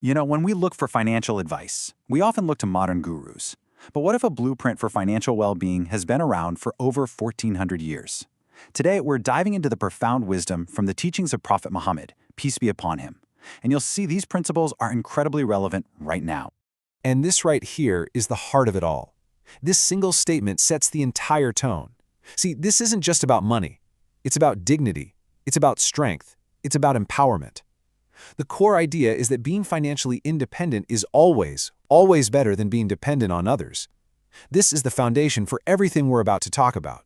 When we look for financial advice, we often look to modern gurus. But what if a blueprint for financial well-being has been around for over 1,400 years? Today, we're diving into the profound wisdom from the teachings of Prophet Muhammad, peace be upon him. And you'll see these principles are incredibly relevant right now. And this right here is the heart of it all. This single statement sets the entire tone. See, this isn't just about money. It's about dignity. It's about strength. It's about empowerment. The core idea is that being financially independent is always better than being dependent on others. This is the foundation for everything we're about to talk about.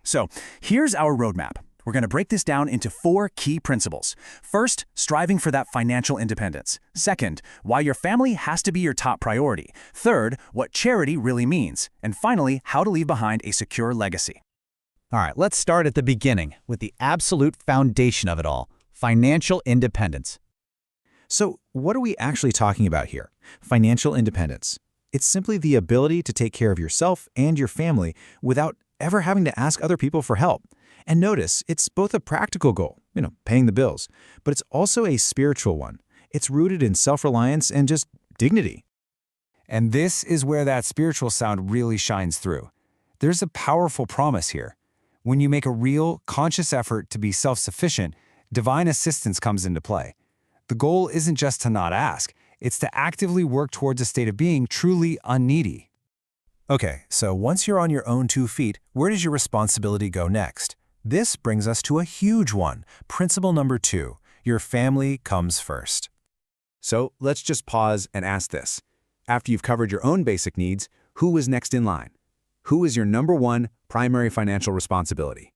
So, here's our roadmap. We're going to break this down into 4 key principles. First, striving for that financial independence. Second, why your family has to be your top priority. Third, what charity really means. And finally, how to leave behind a secure legacy. All right, let's start at the beginning with the absolute foundation of it all, financial independence. So, what are we actually talking about here? Financial independence. It's simply the ability to take care of yourself and your family without ever having to ask other people for help. And notice, it's both a practical goal, paying the bills, but it's also a spiritual one. It's rooted in self-reliance and just dignity. And this is where that spiritual sound really shines through. There's a powerful promise here. When you make a real, conscious effort to be self-sufficient, divine assistance comes into play. The goal isn't just to not ask, it's to actively work towards a state of being truly unneedy. Okay, so once you're on your own 2 feet, where does your responsibility go next? This brings us to a huge one. Principle number 2, your family comes first. So let's just pause and ask this. After you've covered your own basic needs, who is next in line? Who is your number 1 primary financial responsibility?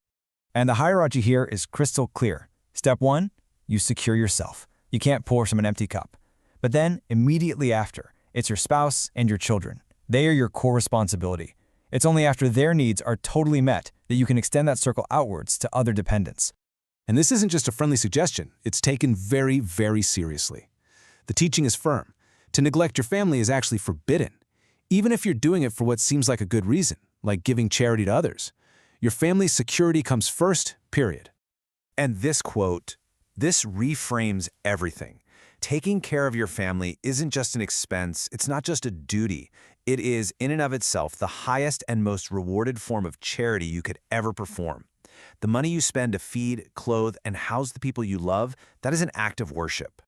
And the hierarchy here is crystal clear. Step 1, you secure yourself. You can't pour from an empty cup. But then, immediately after, it's your spouse and your children. They are your core responsibility. It's only after their needs are totally met that you can extend that circle outwards to other dependents. And this isn't just a friendly suggestion. It's taken very, very seriously. The teaching is firm. To neglect your family is actually forbidden, even if you're doing it for what seems like a good reason, like giving charity to others. Your family's security comes first, period. And this quote, this reframes everything. Taking care of your family isn't just an expense, it's not just a duty. It is, in and of itself, the highest and most rewarded form of charity you could ever perform. The money you spend to feed, clothe, and house the people you love, that is an act of worship.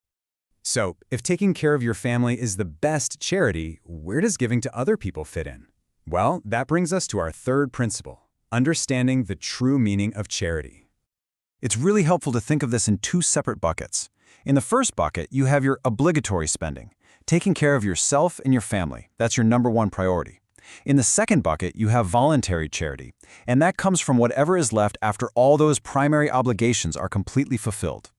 So, if taking care of your family is the best charity, where does giving to other people fit in? Well, that brings us to our 3rd principle, understanding the true meaning of charity. It's really helpful to think of this in 2 separate buckets. In the first bucket, you have your obligatory spending, taking care of yourself and your family. That's your number 1 priority. In the second bucket, you have voluntary charity, and that comes from whatever is left after all those primary obligations are completely fulfilled.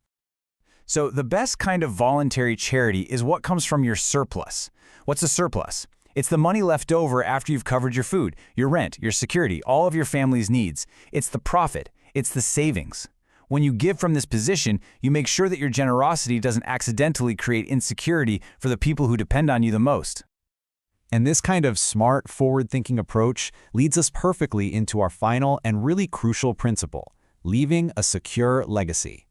So the best kind of voluntary charity is what comes from your surplus. What's a surplus? It's the money left over after you've covered your food, your rent, your security, all of your family's needs. It's the profit. It's the savings. When you give from this position, you make sure that your generosity doesn't accidentally create insecurity for the people who depend on you the most. And this kind of smart, forward-thinking approach leads us perfectly into our final and really crucial principle, leaving a secure legacy.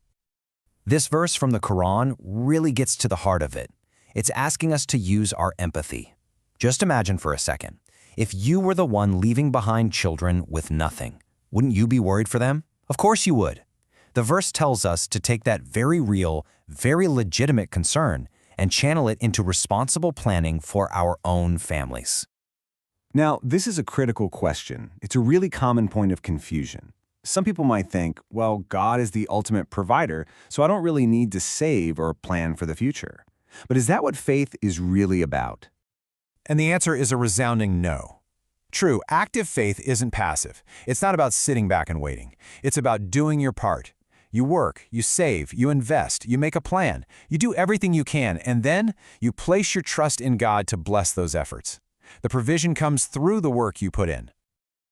This verse from the Quran really gets to the heart of it. It's asking us to use our empathy. Just imagine for a second, if you were the one leaving behind children with nothing, wouldn't you be worried for them? Of course you would. The verse tells us to take that very real, very legitimate concern and channel it into responsible planning for our own families. Now, this is a critical question. It's a really common point of confusion. Some people might think, well, God is the ultimate provider, so I don't really need to save or plan for the future. But is that what faith is really about? And the answer is a resounding no. True, active faith isn't passive. It's not about sitting back and waiting. It's about doing your part. You work, you save, you invest, you make a plan, you do everything you can, and then you place your trust in God to bless those efforts. The provision comes through the work you put in.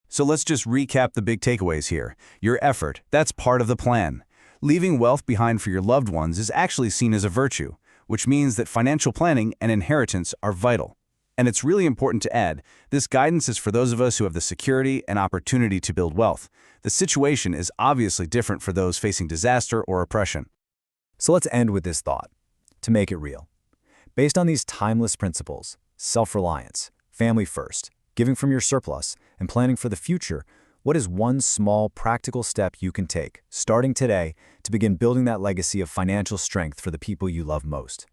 So let's just recap the big takeaways here. Your effort, that's part of the plan. Leaving wealth behind for your loved ones is actually seen as a virtue, which means that financial planning and inheritance are vital. And it's really important to add, this guidance is for those of us who have the security and opportunity to build wealth. The situation is obviously different for those facing disaster or oppression. So let's end with this thought, to make it real. Based on these timeless principles, self-reliance, family first, giving from your surplus, and planning for the future, what is one small, practical step you can take, starting today, to begin building that legacy of financial strength for the people you love most?